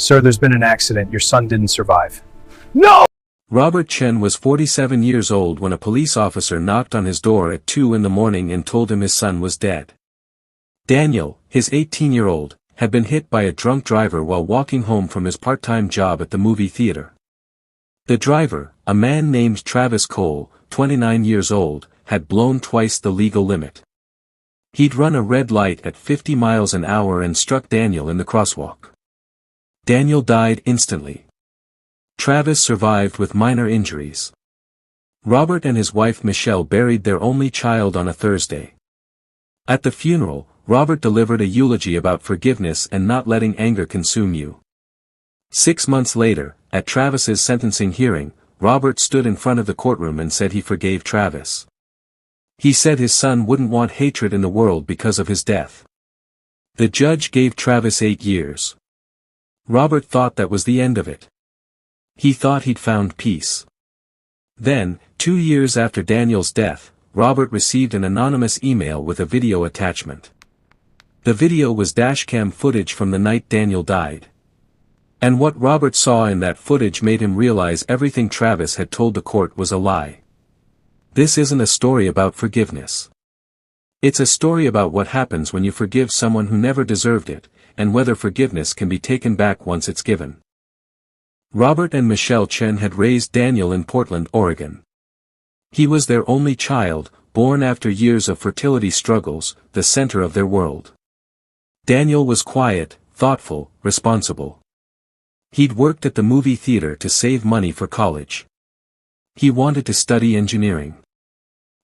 Sir, there's been an accident. Your son didn't survive. No! Robert Chen was 47 years old when a police officer knocked on his door at 2 in the morning and told him his son was dead. Daniel, his 18-year-old, had been hit by a drunk driver while walking home from his part-time job at the movie theater. The driver, a man named Travis Cole, 29 years old, had blown twice the legal limit. He'd run a red light at 50 miles an hour and struck Daniel in the crosswalk. Daniel died instantly. Travis survived with minor injuries. Robert and his wife Michelle buried their only child on a Thursday. At the funeral, Robert delivered a eulogy about forgiveness and not letting anger consume you. 6 months later, at Travis's sentencing hearing, Robert stood in front of the courtroom and said he forgave Travis. He said his son wouldn't want hatred in the world because of his death. The judge gave Travis 8 years. Robert thought that was the end of it. He thought he'd found peace. Then, 2 years after Daniel's death, Robert received an anonymous email with a video attachment. The video was dashcam footage from the night Daniel died. And what Robert saw in that footage made him realize everything Travis had told the court was a lie. This isn't a story about forgiveness. It's a story about what happens when you forgive someone who never deserved it, and whether forgiveness can be taken back once it's given. Robert and Michelle Chen had raised Daniel in Portland, Oregon. He was their only child, born after years of fertility struggles, the center of their world. Daniel was quiet, thoughtful, responsible. He'd worked at the movie theater to save money for college. He wanted to study engineering.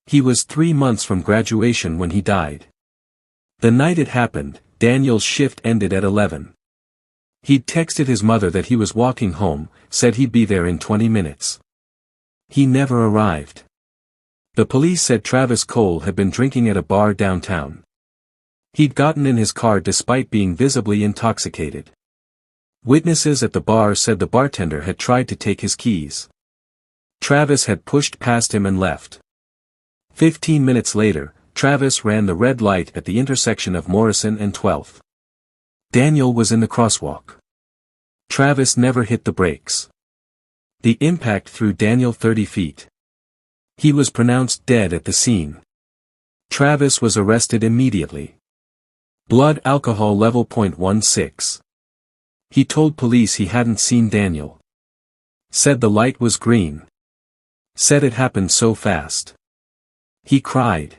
He was 3 months from graduation when he died. The night it happened, Daniel's shift ended at 11. He'd texted his mother that he was walking home, said he'd be there in 20 minutes. He never arrived. The police said Travis Cole had been drinking at a bar downtown. He'd gotten in his car despite being visibly intoxicated. Witnesses at the bar said the bartender had tried to take his keys. Travis had pushed past him and left. 15 minutes later, Travis ran the red light at the intersection of Morrison and 12th. Daniel was in the crosswalk. Travis never hit the brakes. The impact threw Daniel 30 feet. He was pronounced dead at the scene. Travis was arrested immediately. Blood alcohol level .16. He told police he hadn't seen Daniel. Said the light was green. Said it happened so fast. He cried.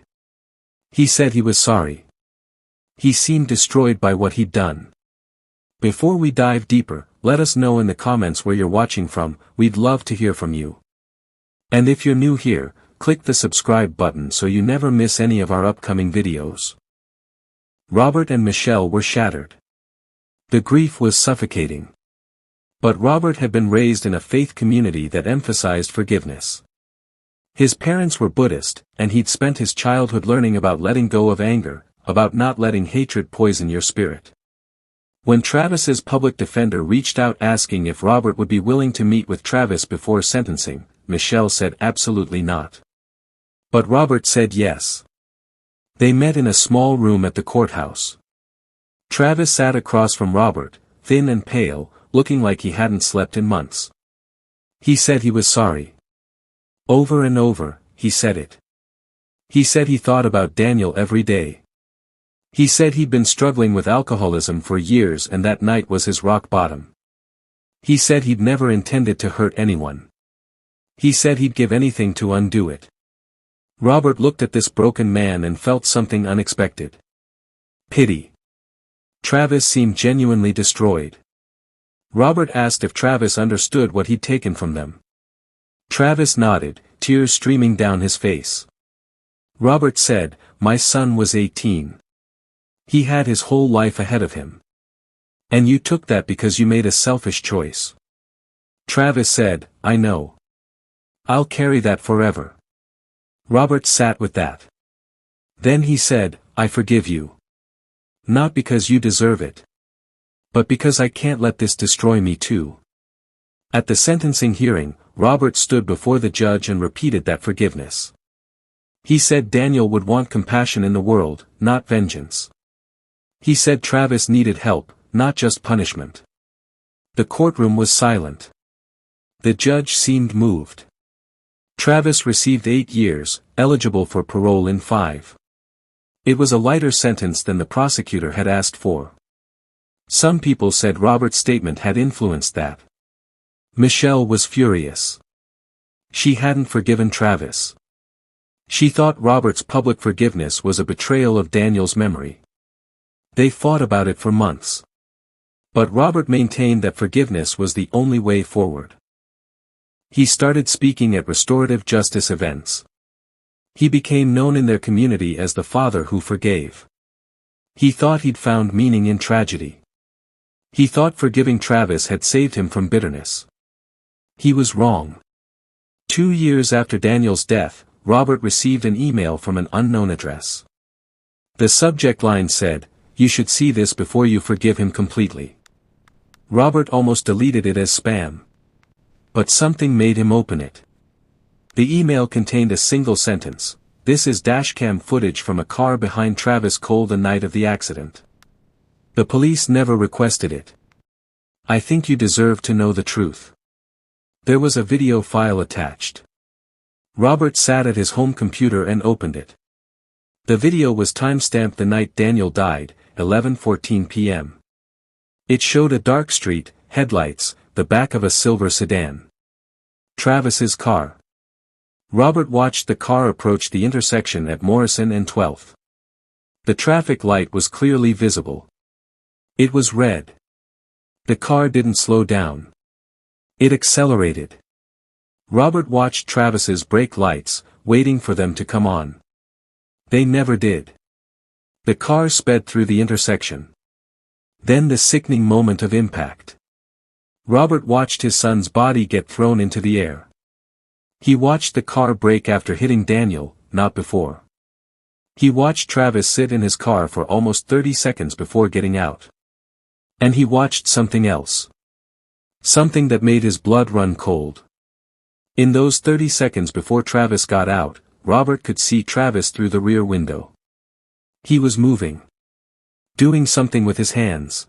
He said he was sorry. He seemed destroyed by what he'd done. Before we dive deeper, let us know in the comments where you're watching from, we'd love to hear from you. And if you're new here, click the subscribe button so you never miss any of our upcoming videos. Robert and Michelle were shattered. The grief was suffocating. But Robert had been raised in a faith community that emphasized forgiveness. His parents were Buddhist, and he'd spent his childhood learning about letting go of anger, about not letting hatred poison your spirit. When Travis's public defender reached out asking if Robert would be willing to meet with Travis before sentencing, Michelle said absolutely not. But Robert said yes. They met in a small room at the courthouse. Travis sat across from Robert, thin and pale, looking like he hadn't slept in months. He said he was sorry. Over and over, he said it. He said he thought about Daniel every day. He said he'd been struggling with alcoholism for years and that night was his rock bottom. He said he'd never intended to hurt anyone. He said he'd give anything to undo it. Robert looked at this broken man and felt something unexpected. Pity. Travis seemed genuinely destroyed. Robert asked if Travis understood what he'd taken from them. Travis nodded, tears streaming down his face. Robert said, "My son was 18. He had his whole life ahead of him. And you took that because you made a selfish choice." Travis said, "I know. I'll carry that forever." Robert sat with that. Then he said, "I forgive you. Not because you deserve it. But because I can't let this destroy me too." At the sentencing hearing, Robert stood before the judge and repeated that forgiveness. He said Daniel would want compassion in the world, not vengeance. He said Travis needed help, not just punishment. The courtroom was silent. The judge seemed moved. Travis received 8 years, eligible for parole in 5. It was a lighter sentence than the prosecutor had asked for. Some people said Robert's statement had influenced that. Michelle was furious. She hadn't forgiven Travis. She thought Robert's public forgiveness was a betrayal of Daniel's memory. They fought about it for months. But Robert maintained that forgiveness was the only way forward. He started speaking at restorative justice events. He became known in their community as the father who forgave. He thought he'd found meaning in tragedy. He thought forgiving Travis had saved him from bitterness. He was wrong. 2 years after Daniel's death, Robert received an email from an unknown address. The subject line said, "You should see this before you forgive him completely." Robert almost deleted it as spam. But something made him open it. The email contained a single sentence: "This is dashcam footage from a car behind Travis Cole the night of the accident. The police never requested it. I think you deserve to know the truth." There was a video file attached. Robert sat at his home computer and opened it. The video was time-stamped the night Daniel died, 11:14 p.m. It showed a dark street, headlights, the back of a silver sedan. Travis's car. Robert watched the car approach the intersection at Morrison and 12th. The traffic light was clearly visible. It was red. The car didn't slow down. It accelerated. Robert watched Travis's brake lights, waiting for them to come on. They never did. The car sped through the intersection. Then the sickening moment of impact. Robert watched his son's body get thrown into the air. He watched the car brake after hitting Daniel, not before. He watched Travis sit in his car for almost 30 seconds before getting out. And he watched something else. Something that made his blood run cold. In those 30 seconds before Travis got out, Robert could see Travis through the rear window. He was moving. Doing something with his hands.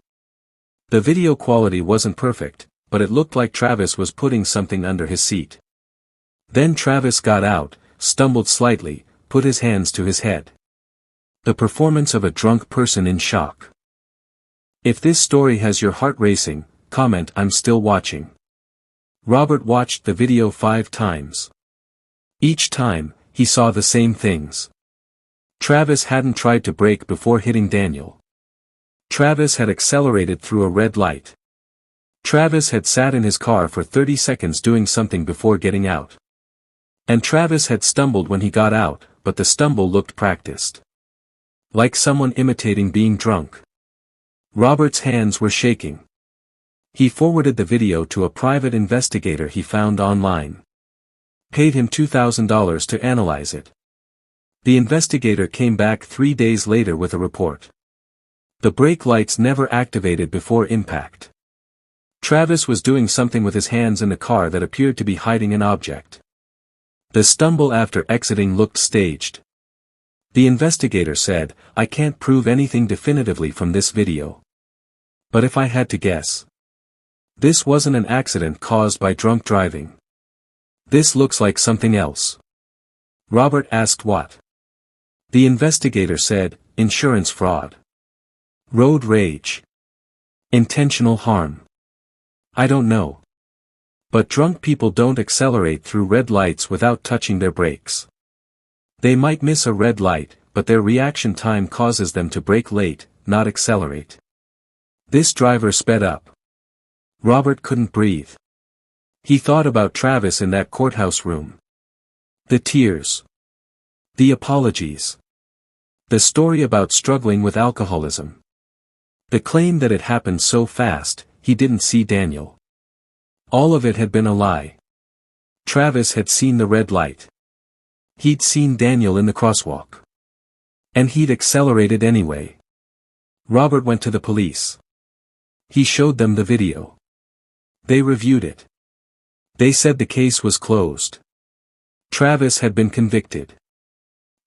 The video quality wasn't perfect, but it looked like Travis was putting something under his seat. Then Travis got out, stumbled slightly, put his hands to his head. The performance of a drunk person in shock. If this story has your heart racing, comment "I'm still watching." Robert watched the video 5 times. Each time, he saw the same things. Travis hadn't tried to brake before hitting Daniel. Travis had accelerated through a red light. Travis had sat in his car for 30 seconds doing something before getting out. And Travis had stumbled when he got out, but the stumble looked practiced. Like someone imitating being drunk. Robert's hands were shaking. He forwarded the video to a private investigator he found online. Paid him $2,000 to analyze it. The investigator came back 3 days later with a report. The brake lights never activated before impact. Travis was doing something with his hands in the car that appeared to be hiding an object. The stumble after exiting looked staged. The investigator said, "I can't prove anything definitively from this video. But if I had to guess, this wasn't an accident caused by drunk driving. This looks like something else." Robert asked what. The investigator said, "Insurance fraud. Road rage. Intentional harm. I don't know. But drunk people don't accelerate through red lights without touching their brakes. They might miss a red light, but their reaction time causes them to brake late, not accelerate. This driver sped up." Robert couldn't breathe. He thought about Travis in that courthouse room. The tears. The apologies. The story about struggling with alcoholism. The claim that it happened so fast, he didn't see Daniel. All of it had been a lie. Travis had seen the red light. He'd seen Daniel in the crosswalk. And he'd accelerated anyway. Robert went to the police. He showed them the video. They reviewed it. They said the case was closed. Travis had been convicted.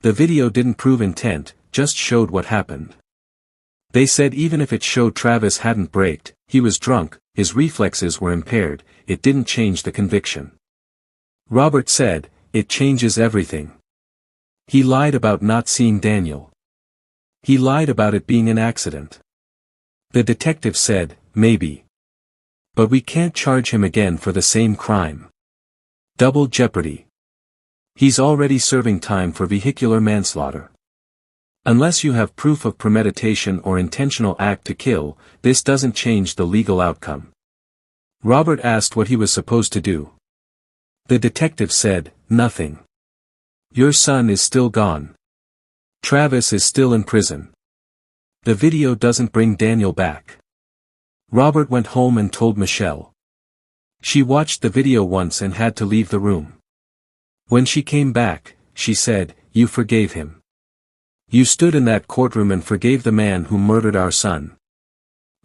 The video didn't prove intent, just showed what happened. They said even if it showed Travis hadn't braked, he was drunk, his reflexes were impaired, it didn't change the conviction. Robert said, "It changes everything." He lied about not seeing Daniel. He lied about it being an accident. The detective said, "Maybe. But we can't charge him again for the same crime. Double jeopardy. He's already serving time for vehicular manslaughter. Unless you have proof of premeditation or intentional act to kill, this doesn't change the legal outcome." Robert asked what he was supposed to do. The detective said, "Nothing. Your son is still gone. Travis is still in prison. The video doesn't bring Daniel back." Robert went home and told Michelle. She watched the video once and had to leave the room. When she came back, she said, "You forgave him. You stood in that courtroom and forgave the man who murdered our son."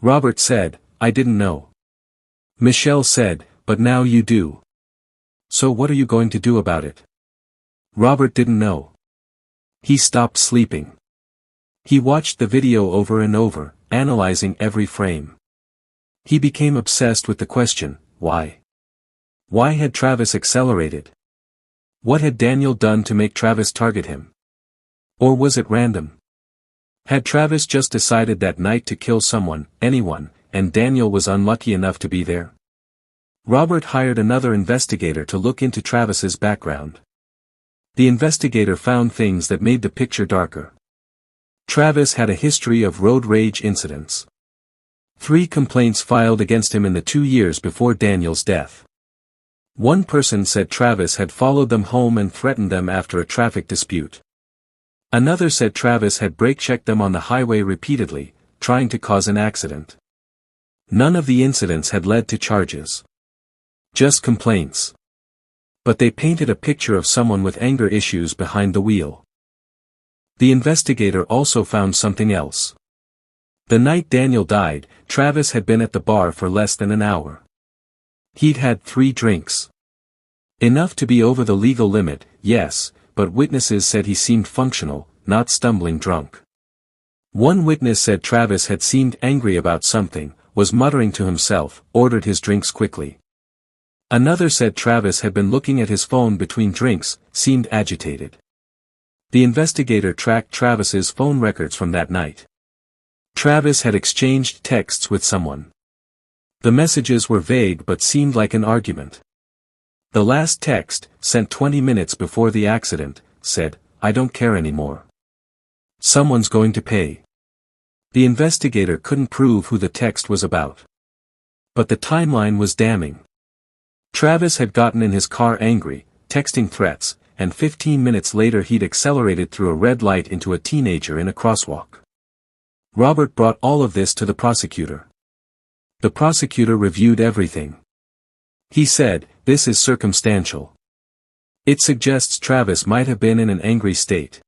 Robert said, "I didn't know." Michelle said, "But now you do. So what are you going to do about it?" Robert didn't know. He stopped sleeping. He watched the video over and over, analyzing every frame. He became obsessed with the question, why? Why had Travis accelerated? What had Daniel done to make Travis target him? Or was it random? Had Travis just decided that night to kill someone, anyone, and Daniel was unlucky enough to be there? Robert hired another investigator to look into Travis's background. The investigator found things that made the picture darker. Travis had a history of road rage incidents. 3 complaints filed against him in the 2 years before Daniel's death. One person said Travis had followed them home and threatened them after a traffic dispute. Another said Travis had brake-checked them on the highway repeatedly, trying to cause an accident. None of the incidents had led to charges. Just complaints. But they painted a picture of someone with anger issues behind the wheel. The investigator also found something else. The night Daniel died, Travis had been at the bar for less than an hour. He'd had 3 drinks. Enough to be over the legal limit, yes, but witnesses said he seemed functional, not stumbling drunk. One witness said Travis had seemed angry about something, was muttering to himself, ordered his drinks quickly. Another said Travis had been looking at his phone between drinks, seemed agitated. The investigator tracked Travis's phone records from that night. Travis had exchanged texts with someone. The messages were vague but seemed like an argument. The last text, sent 20 minutes before the accident, said, "I don't care anymore. Someone's going to pay." The investigator couldn't prove who the text was about. But the timeline was damning. Travis had gotten in his car angry, texting threats, and 15 minutes later he'd accelerated through a red light into a teenager in a crosswalk. Robert brought all of this to the prosecutor. The prosecutor reviewed everything. He said, "This is circumstantial. It suggests Travis might have been in an angry state.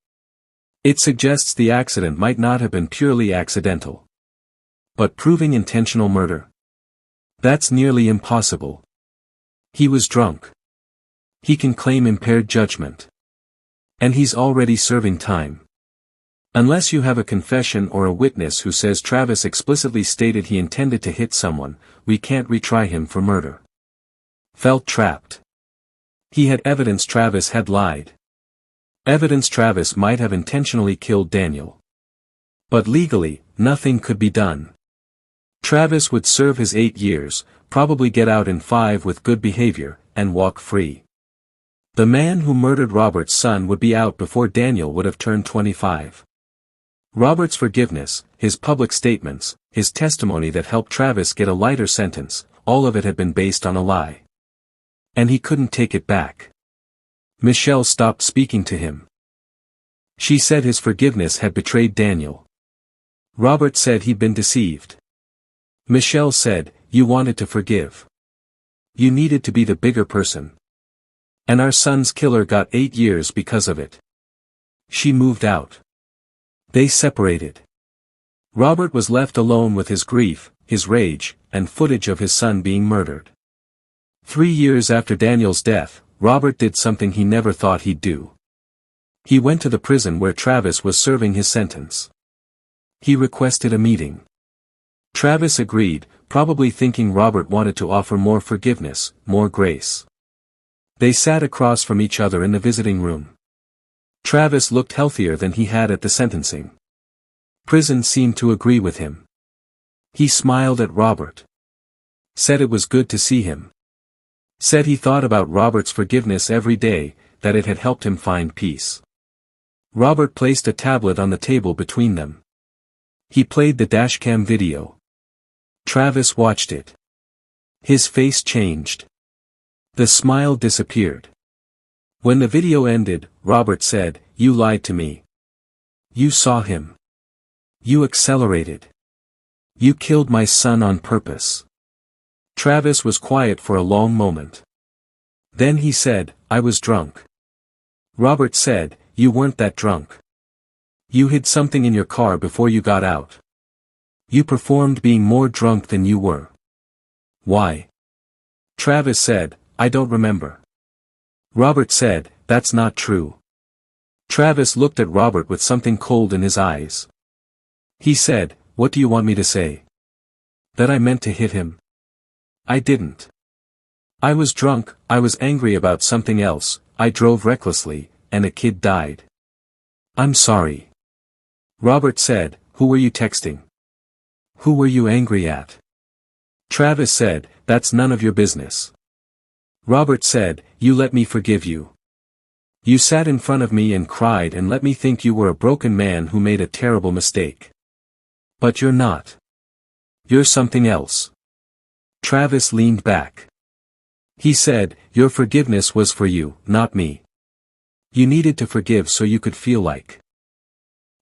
It suggests the accident might not have been purely accidental. But proving intentional murder? That's nearly impossible. He was drunk. He can claim impaired judgment. And he's already serving time. Unless you have a confession or a witness who says Travis explicitly stated he intended to hit someone, we can't retry him for murder." Felt trapped. He had evidence Travis had lied. Evidence Travis might have intentionally killed Daniel. But legally, nothing could be done. Travis would serve his 8 years, probably get out in 5 with good behavior, and walk free. The man who murdered Robert's son would be out before Daniel would have turned 25. Robert's forgiveness, his public statements, his testimony that helped Travis get a lighter sentence, all of it had been based on a lie. And he couldn't take it back. Michelle stopped speaking to him. She said his forgiveness had betrayed Daniel. Robert said he'd been deceived. Michelle said, "You wanted to forgive. You needed to be the bigger person. And our son's killer got 8 years because of it." She moved out. They separated. Robert was left alone with his grief, his rage, and footage of his son being murdered. 3 years after Daniel's death, Robert did something he never thought he'd do. He went to the prison where Travis was serving his sentence. He requested a meeting. Travis agreed, probably thinking Robert wanted to offer more forgiveness, more grace. They sat across from each other in the visiting room. Travis looked healthier than he had at the sentencing. Prison seemed to agree with him. He smiled at Robert. Said it was good to see him. Said he thought about Robert's forgiveness every day, that it had helped him find peace. Robert placed a tablet on the table between them. He played the Dashcam video. Travis watched it. His face changed. The smile disappeared. When the video ended, Robert said, "You lied to me. You saw him. You accelerated. You killed my son on purpose." Travis was quiet for a long moment. Then he said, "I was drunk." Robert said, "You weren't that drunk. You hid something in your car before you got out. You performed being more drunk than you were." "Why?" Travis said, "I don't remember." Robert said, "That's not true." Travis looked at Robert with something cold in his eyes. He said, "What do you want me to say? That I meant to hit him? I didn't. I was drunk, I was angry about something else, I drove recklessly, and a kid died. I'm sorry." Robert said, "Who were you texting? Who were you angry at?" Travis said, "That's none of your business." Robert said, "You let me forgive you. You sat in front of me and cried and let me think you were a broken man who made a terrible mistake. But you're not. You're something else." Travis leaned back. He said, "Your forgiveness was for you, not me. You needed to forgive so you could feel like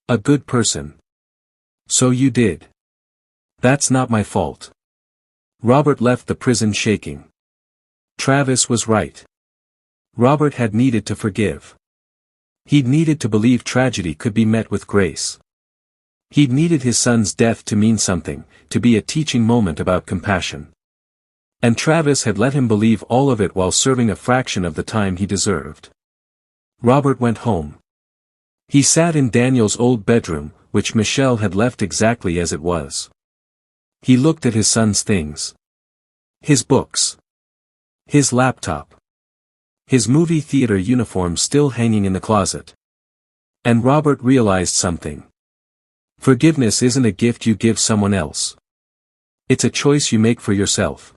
a good person. So you did. That's not my fault." Robert left the prison shaking. Travis was right. Robert had needed to forgive. He'd needed to believe tragedy could be met with grace. He'd needed his son's death to mean something, to be a teaching moment about compassion. And Travis had let him believe all of it while serving a fraction of the time he deserved. Robert went home. He sat in Daniel's old bedroom, which Michelle had left exactly as it was. He looked at his son's things. His books. His laptop. His movie theater uniform still hanging in the closet. And Robert realized something. Forgiveness isn't a gift you give someone else. It's a choice you make for yourself.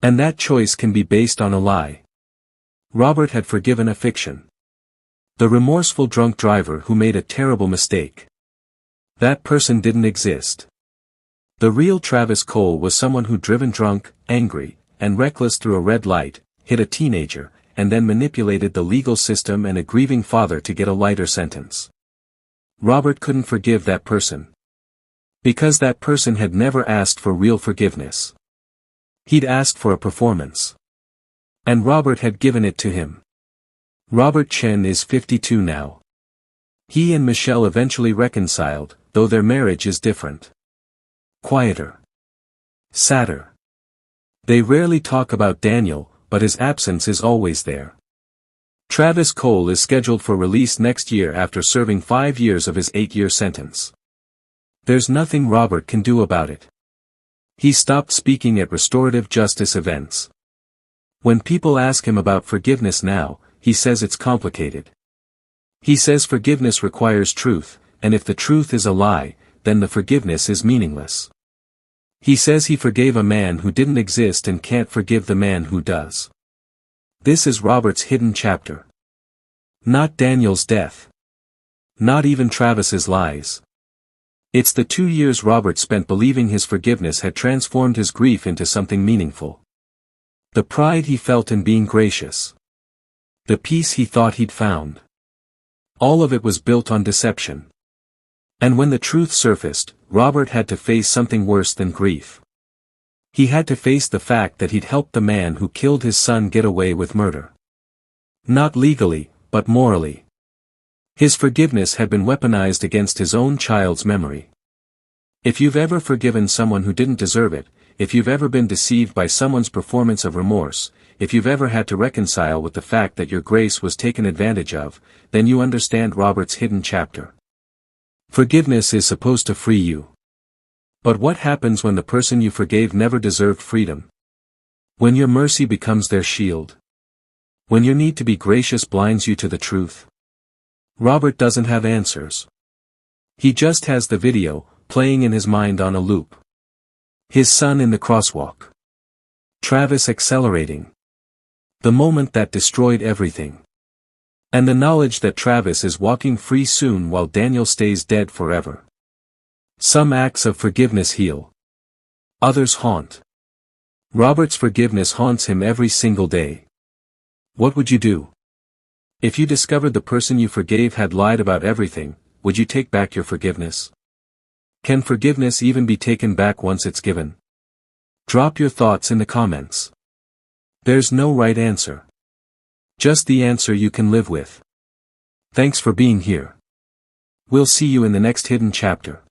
And that choice can be based on a lie. Robert had forgiven a fiction. The remorseful drunk driver who made a terrible mistake. That person didn't exist. The real Travis Cole was someone who'd driven drunk, angry, and reckless through a red light, hit a teenager, and then manipulated the legal system and a grieving father to get a lighter sentence. Robert couldn't forgive that person. Because that person had never asked for real forgiveness. He'd asked for a performance. And Robert had given it to him. Robert Chen is 52 now. He and Michelle eventually reconciled, though their marriage is different. Quieter. Sadder. They rarely talk about Daniel, but his absence is always there. Travis Cole is scheduled for release next year after serving 5 years of his 8-year sentence. There's nothing Robert can do about it. He stopped speaking at restorative justice events. When people ask him about forgiveness now, he says it's complicated. He says forgiveness requires truth, and if the truth is a lie, then the forgiveness is meaningless. He says he forgave a man who didn't exist and can't forgive the man who does. This is Robert's hidden chapter. Not Daniel's death. Not even Travis's lies. It's the 2 years Robert spent believing his forgiveness had transformed his grief into something meaningful. The pride he felt in being gracious. The peace he thought he'd found. All of it was built on deception. And when the truth surfaced, Robert had to face something worse than grief. He had to face the fact that he'd helped the man who killed his son get away with murder. Not legally, but morally. His forgiveness had been weaponized against his own child's memory. If you've ever forgiven someone who didn't deserve it, if you've ever been deceived by someone's performance of remorse, if you've ever had to reconcile with the fact that your grace was taken advantage of, then you understand Robert's hidden chapter. Forgiveness is supposed to free you. But what happens when the person you forgave never deserved freedom? When your mercy becomes their shield? When your need to be gracious blinds you to the truth? Robert doesn't have answers. He just has the video, playing in his mind on a loop. His son in the crosswalk. Travis accelerating. The moment that destroyed everything. And the knowledge that Travis is walking free soon while Daniel stays dead forever. Some acts of forgiveness heal. Others haunt. Robert's forgiveness haunts him every single day. What would you do? If you discovered the person you forgave had lied about everything, would you take back your forgiveness? Can forgiveness even be taken back once it's given? Drop your thoughts in the comments. There's no right answer. Just the answer you can live with. Thanks for being here. We'll see you in the next hidden chapter.